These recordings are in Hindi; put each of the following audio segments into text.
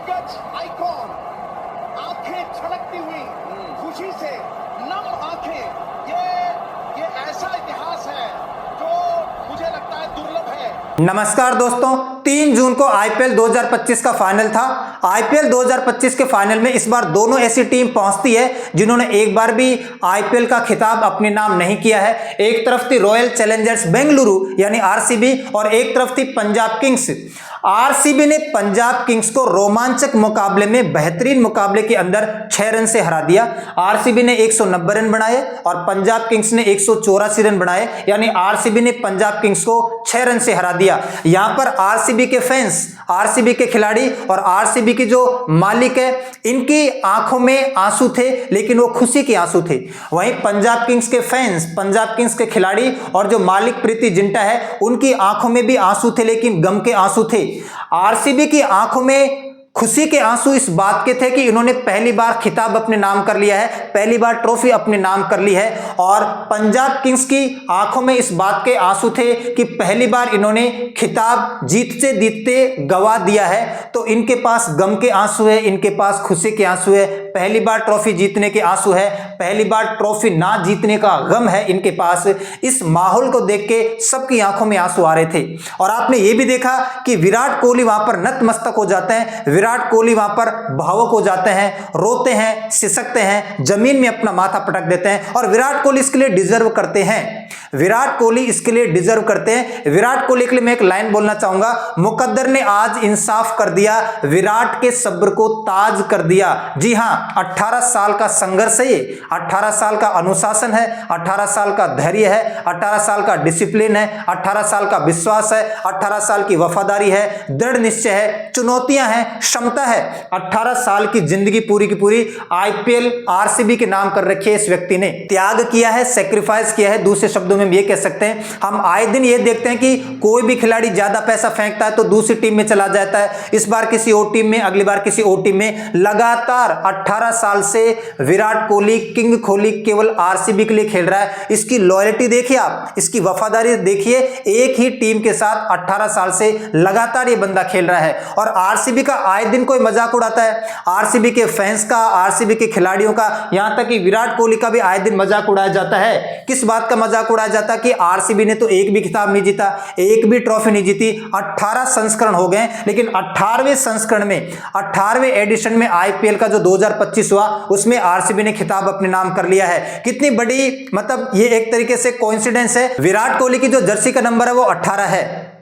दिग्गज आइकॉन, आंखें छलकती हुई खुशी से, नम आंखें, ये ऐसा इतिहास है जो मुझे लगता है दुर्लभ है। नमस्कार दोस्तों, 3 जून को आईपीएल 2025 का फाइनल था। आईपीएल 2025 के फाइनल में इस बार दोनों ऐसी टीम पहुंचती है जिन्होंने एक बार भी आईपीएल का खिताब अपने नाम नहीं किया है। एक तरफ थी रॉयल चैलेंजर्स बेंगलुरु यानी आरसीबी और एक तरफ थी पंजाब किंग्स। आरसीबी ने पंजाब किंग्स को रोमांचक मुकाबले में, बेहतरीन मुकाबले के अंदर 6 रन से हरा दिया। आरसीबी ने 190 रन बनाए और पंजाब किंग्स ने 184 रन बनाए, यानी आरसीबी ने पंजाब किंग्स को 6 रन से हरा दिया। यहां पर आरसीबी के फैंस, आरसीबी के खिलाड़ी और आरसीबी की जो मालिक है, इनकी आंखों में आंसू थे, लेकिन वो खुशी के आंसू थे। वहीं पंजाब किंग्स के फैंस, पंजाब किंग्स के खिलाड़ी और जो मालिक प्रीति जिंटा है, उनकी आंखों में भी आंसू थे, लेकिन गम के आंसू थे। आरसीबी की आंखों में खुशी के आंसू इस बात के थे कि इन्होंने पहली बार खिताब अपने नाम कर लिया है, पहली बार ट्रॉफी अपने नाम कर ली है। और पंजाब किंग्स की आंखों में इस बात के आंसू थे कि पहली बार इन्होंने खिताब जीतते जीतते गवा दिया है। तो इनके पास गम के आंसू है, इनके पास खुशी के आंसू है, पहली बार ट्रॉफी जीतने के आंसू है, पहली बार ट्रॉफी ना जीतने का गम है इनके पास। इस माहौल को देख के सबकी आंखों में आंसू आ रहे थे। और आपने ये भी देखा कि विराट कोहली वहां पर नतमस्तक हो जाते हैं, विराट कोहली वहां पर भावुक हो जाते हैं, रोते हैं, सिसकते हैं, जमीन में अपना माथा पटक देते हैं। और विराट कोहली इसके लिए डिजर्व करते हैं, विराट कोहली इसके लिए डिजर्व करते हैं। विराट कोहली के लिए मैं एक लाइन बोलना चाहूंगा, मुकद्दर ने आज इंसाफ कर दिया, विराट के सब्र को ताज कर दिया। जी हां, 18 साल का संघर्ष है ये, 18 साल का अनुशासन है, 18 साल का धैर्य है, 18 साल का डिसिप्लिन है, 18 साल का विश्वास है, 18 साल की वफादारी है, दृढ़ निश्चय है, चुनौतियां हैं, क्षमता है। 18 साल की जिंदगी पूरी की पूरी आईपीएल आरसीबी के नाम कर रखी है। इस व्यक्ति ने त्याग किया है, सेक्रीफाइस किया है। दूसरे शब्दों में ये कह सकते हैं, हम आए दिन ये देखते हैं कि कोई भी खिलाड़ी ज्यादा पैसा फेंकता है तो दूसरी टीम में चला जाता है। इस बार किसी और टीम में, अगली बार किसी और टीम में। लगातार 18 साल से विराट कोहली, किंग कोहली केवल आरसीबी के लिए खेल रहा है। इसकी लॉयल्टी देखिए आप, इसकी वफादारी देखिए, एक ही टीम के साथ 18 साल से लगातार ये बंदा खेल रहा है। और आरसीबी का आए दिन कोई मजाक उड़ाता है, आरसीबी के फैंस का, आरसीबी के खिलाड़ियों का, यहां तक कि विराट कोहली का भी आए दिन मजाक उड़ाया जाता है। किस बात का मजाक उड़ाया जाता कि आरसीबी ने तो एक भी खिताब नहीं जीता, एक भी ट्रॉफी नहीं जीती। 18 संस्करण हो गए, लेकिन 18वें संस्करण में, 18वें एडिशन में आईपीएल का जो 2025 हुआ, उसमें आरसीबी ने खिताब अपने नाम कर लिया है। कितनी बड़ी, मतलब ये एक तरीके से कोइंसिडेंस है। विराट कोहली की जो जर्सी का नंबर है वो 18 है,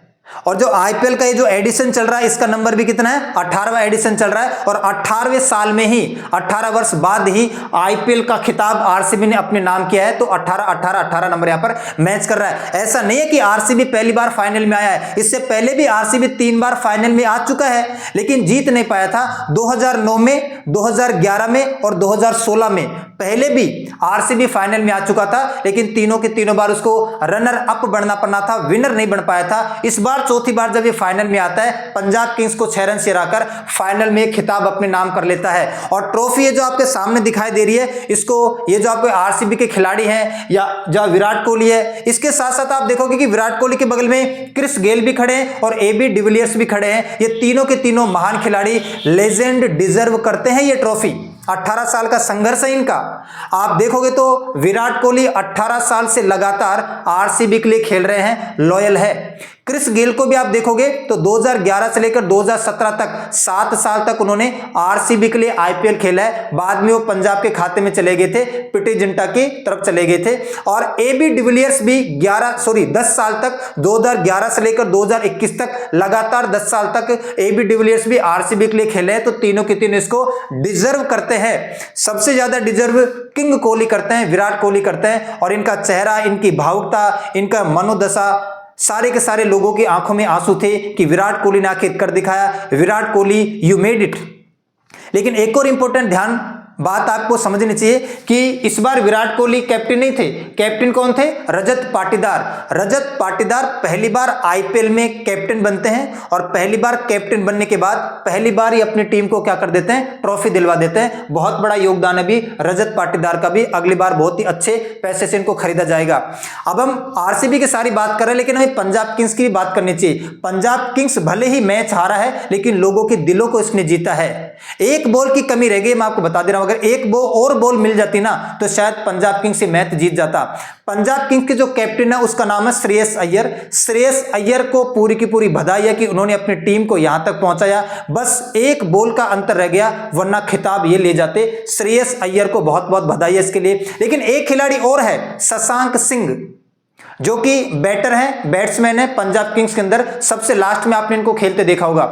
और जो आईपीएल का ये जो एडिशन चल रहा है, इसका नंबर भी कितना है, 18वां एडिशन चल रहा है। और 18वें साल में ही, 18 वर्ष बाद ही आईपीएल का खिताब आरसीबी ने अपने नाम किया है। तो 18 नंबर यहां पर मैच कर रहा है। ऐसा नहीं है कि आरसीबी पहली बार फाइनल में आया है, इससे पहले भी आरसीबी 3 बार फाइनल में आ चुका है, लेकिन जीत नहीं पाया था। 2009 में, 2011 में और 2016 में पहले भी आरसीबी फाइनल में आ चुका था, लेकिन तीनों के तीनों बार उसको रनर अप बनना पड़ना था, विनर नहीं बन पाया था। इस बार चौथी बार जब ये फाइनल में आता है, पंजाब किंग्स को 6 रन से हराकर फाइनल में खिताब अपने नाम कर लेता है। और ट्रॉफी जो आपके सामने दिखाई दे रही है, इसको, ये जो आपके आरसीबी के खिलाड़ी हैं या जो विराट कोहली है, इसके साथ साथ आप देखोगे कि विराट कोहली के बगल में क्रिस गेल भी खड़े हैं और एबी डिविलियर्स भी खड़े हैं। ये तीनों के तीनों महान खिलाड़ी, लेजेंड, डिजर्व करते हैं ये ट्रॉफी। 18 साल का संघर्ष है इनका। आप देखोगे तो विराट कोहली 18 साल से लगातार आरसीबी के लिए खेल रहे हैं, लॉयल है। क्रिस गेल को भी आप देखोगे तो 2011 से लेकर 2017 तक 7 साल तक उन्होंने आरसीबी के लिए आईपीएल खेला है। बाद में वो पंजाब के खाते में चले गए थे, प्रीति जिंटा की तरफ चले गए थे। और एबी डिविलियर्स भी 10 साल तक, 2011 से लेकर 2021 तक लगातार 10 साल तक एबी डिविलियर्स भी आरसीबी के लिए खेले हैं। तो तीनों के तीनों इसको डिजर्व करते हैं। सबसे ज्यादा डिजर्व किंग कोहली करते हैं, विराट कोहली करते हैं। और इनका चेहरा, इनकी भावुकता, इनका मनोदशा, सारे के सारे लोगों की आंखों में आंसू थे कि विराट कोहली ने आखिर कर दिखाया, Virat Kohli you made it. लेकिन एक और इंपॉर्टेंट ध्यान बात आपको समझनी चाहिए कि इस बार विराट कोहली कैप्टन नहीं थे। कैप्टन कौन थे? रजत पाटीदार। रजत पाटीदार पहली बार आईपीएल में कैप्टन बनते हैं और पहली बार कैप्टन बनने के बाद पहली बार ही अपनी टीम को क्या कर देते हैं? ट्रॉफी दिलवा देते हैं। बहुत बड़ा योगदान है भी रजत पाटीदार का भी। अगली बार बहुत ही अच्छे पैसे से इनको खरीदा जाएगा। अब हम आरसीबी की सारी बात कर रहे हैं, लेकिन हमें पंजाब किंग्स की भी बात करनी चाहिए। पंजाब किंग्स भले ही मैच हारा है, लेकिन लोगों के दिलों को इसने जीता है। एक बॉल की कमी रह गई, मैं आपको बता दे रहा हूं। अगर एक और बॉल मिल जाती ना तो शायद पंजाब किंग्स से मैच जीत जाता। पंजाब किंग्स के जो कैप्टन है उसका नाम है श्रेयस अय्यर। श्रेयस अय्यर को पूरी की पूरी बधाई है कि उन्होंने अपनी टीम को यहां तक पहुंचाया। बस एक बॉल का अंतर रह गया, वरना खिताब ये ले जाते। श्रेयस अय्यर को बहुत बहुत बधाई है इसके लिए। लेकिन एक खिलाड़ी और है, शशांक सिंह, जो कि बैटर है, बैट्समैन है पंजाब किंग्स के अंदर। सबसे लास्ट में आपने इनको खेलते देखा होगा।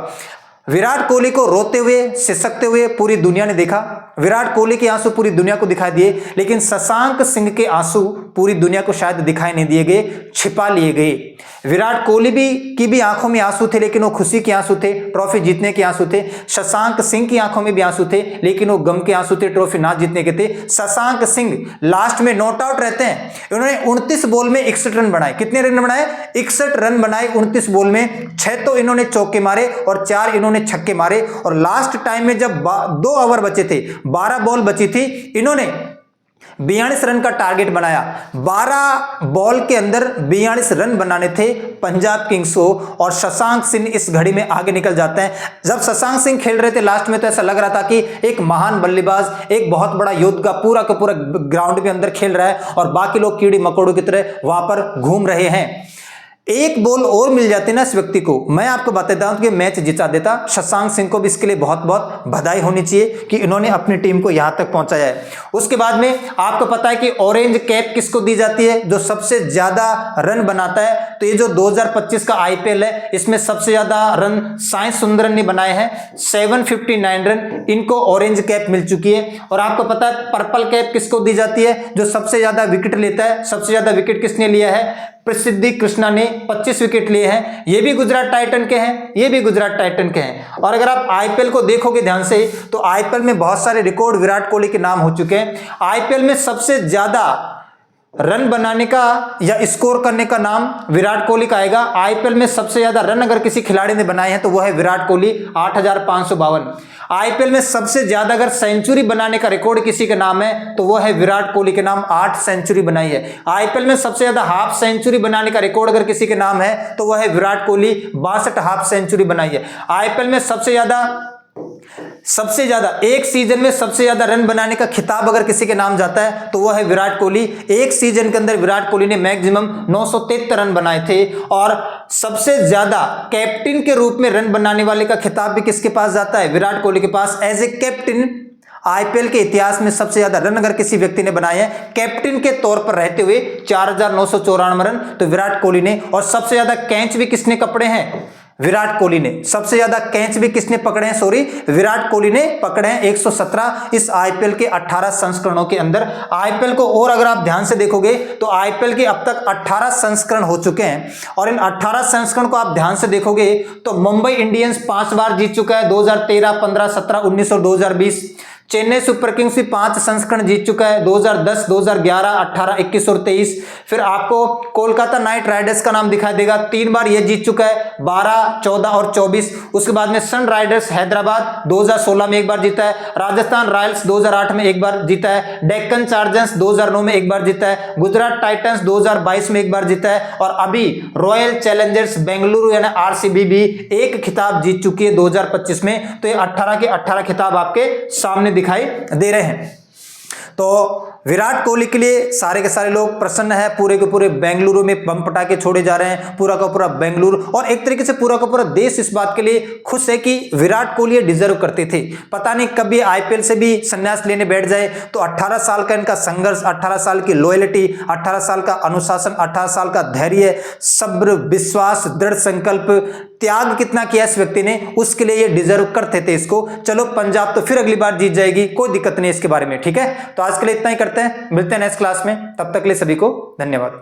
विराट कोहली को रोते हुए, सिसकते हुए पूरी दुनिया ने देखा। विराट कोहली के आंसू पूरी दुनिया को दिखाई दिए, लेकिन शशांक सिंह के आंसू पूरी दुनिया को शायद दिखाई नहीं दिए गए, छिपा लिए गए। विराट कोहली की भी आंखों में आंसू थे, लेकिन वो खुशी के आंसू थे, ट्रॉफी जीतने के आंसू थे। शशांक सिंह की आंखों में भी आंसू थे, लेकिन वो गम के आंसू थे, ट्रॉफी ना जीतने के थे। शशांक सिंह लास्ट में नॉट आउट रहते हैं। इन्होंने 29 बॉल में 61 रन बनाए। कितने रन बनाए? 61 रन बनाए 29 बॉल में। 6 तो इन्होंने चौके मारे और 4 इन्होंने छक्के मारे। और लास्ट टाइम में जब 2 ओवर बचे थे, 12 बॉल बची थी, इन्होंने 42 रन का टारगेट बनाया। 12 बॉल के अंदर 42 रन बनाने थे पंजाब किंग्स को, और शशांक सिंह इस घड़ी में आगे निकल जाते हैं। जब शशांक सिंह खेल रहे थे लास्ट में, तो ऐसा लग रहा था कि एक महान बल्लेबाज, एक बहुत बड़ा योद्धा पूरा का पूरा ग्राउंड में अंदर खेल रहा है और बाकी लोग कीड़ी मकोड़ों की तरह वहां पर घूम रहे हैं। एक बॉल और मिल जाती ना इस व्यक्ति को, मैं आपको बताता हूं कि मैच जिता देता। शशांक सिंह को भी इसके लिए बहुत बहुत बधाई होनी चाहिए कि इन्होंने अपनी टीम को यहां तक पहुंचाया है। उसके बाद में आपको पता है कि ऑरेंज कैप किसको दी जाती है? जो सबसे ज्यादा रन बनाता है। तो ये जो 2025 का आईपीएल है, इसमें सबसे ज्यादा रन साई सुंदरन ने बनाए हैं, 759 रन। इनको ऑरेंज कैप मिल चुकी है। और आपको पता है पर्पल कैप किसको दी जाती है? जो सबसे ज्यादा विकेट लेता है। सबसे ज्यादा विकेट किसने लिया है? प्रसिद्धि कृष्णा ने 25 विकेट लिए हैं। ये भी गुजरात टाइटन के हैं, ये भी गुजरात टाइटन के हैं। और अगर आप आईपीएल को देखोगे ध्यान से, तो आईपीएल में बहुत सारे रिकॉर्ड विराट कोहली के नाम हो चुके हैं। आईपीएल में सबसे ज्यादा रन बनाने का या स्कोर करने का नाम विराट कोहली का आएगा। आईपीएल में सबसे ज्यादा रन अगर किसी खिलाड़ी ने बनाए हैं तो वो है विराट कोहली, 8552। आईपीएल में सबसे ज्यादा अगर सेंचुरी बनाने का रिकॉर्ड किसी का नाम है तो वो है विराट कोहली के नाम, 8 सेंचुरी बनाई है। आईपीएल में सबसे ज्यादा हाफ सेंचुरी बनाने का रिकॉर्ड अगर किसी के नाम है तो वो है विराट कोहली, 62 हाफ सेंचुरी बनाई है। आईपीएल में सबसे ज्यादा एक सीजन में सबसे ज्यादा रन बनाने का खिताब अगर किसी के नाम जाता है तो वो है विराट कोहली। एक सीजन के अंदर विराट कोहली ने मैक्सिमम 973 रन बनाए थे। और सबसे ज्यादा कैप्टन के रूप में रन बनाने वाले का खिताब भी किसके पास जाता है? विराट कोहली के पास। एज ए कैप्टन आईपीएल के इतिहास में सबसे ज्यादा रन अगर किसी व्यक्ति ने बनाए हैं कैप्टन के तौर पर रहते हुए, 4994 रन तो विराट कोहली ने। और सबसे ज्यादा कैच भी किसने पकड़े हैं? विराट कोहली ने। सबसे ज्यादा कैच भी किसने पकड़े हैं? विराट कोहली ने पकड़े हैं, 117 इस आईपीएल के 18 संस्करणों के अंदर। आईपीएल को और अगर आप ध्यान से देखोगे तो आईपीएल के अब तक 18 संस्करण हो चुके हैं। और इन 18 संस्करण को आप ध्यान से देखोगे तो मुंबई इंडियंस 5 बार जीत चुका है, 2013, 15, 17, 19 और 2020। चेन्नई सुपर किंग्स भी 5 संस्करण जीत चुका है, 2010, 2011, 18, 21 और 23। फिर आपको कोलकाता नाइट राइडर्स का नाम दिखाई देगा, 3 बार ये जीत चुका है, 12, 14 और 24। उसके बाद में सनराइजर्स हैदराबाद 2016 में एक बार जीता है, राजस्थान रॉयल्स 2008 में एक बार जीता है, डेक्कन चार्जर्स 2009 में एक बार जीता है, गुजरात टाइटंस 2022 में एक बार जीता है, और अभी रॉयल चैलेंजर्स बेंगलुरु यानी आरसीबी भी एक खिताब जीत चुकी है 2025 में। तो ये 18 के 18 खिताब आपके सामने दिखाई दे रहे हैं। तो विराट कोहली के लिए सारे के सारे लोग प्रसन्न है। पूरे के पूरे बेंगलुरु में बम पटाखे छोड़े जा रहे हैं, पूरा का पूरा बेंगलुरु और एक तरीके से पूरा का पूरा देश इस बात के लिए खुश है कि विराट कोहली डिजर्व करते थे। पता नहीं कभी आईपीएल से भी संन्यास लेने बैठ जाए तो 18 साल का इनका संघर्ष, 18 साल की लॉयल्टी, 18 साल का अनुशासन, 18 साल का धैर्य, सब्र, विश्वास, दृढ़ संकल्प, त्याग कितना किया इस व्यक्ति ने, उसके लिए ये डिजर्व करते थे इसको। चलो पंजाब तो फिर अगली बार जीत जाएगी, कोई दिक्कत नहीं इसके बारे में, ठीक है। तो आज के लिए इतना ही करते हैं, मिलते हैं नेक्स्ट क्लास में, तब तक के लिए सभी को धन्यवाद।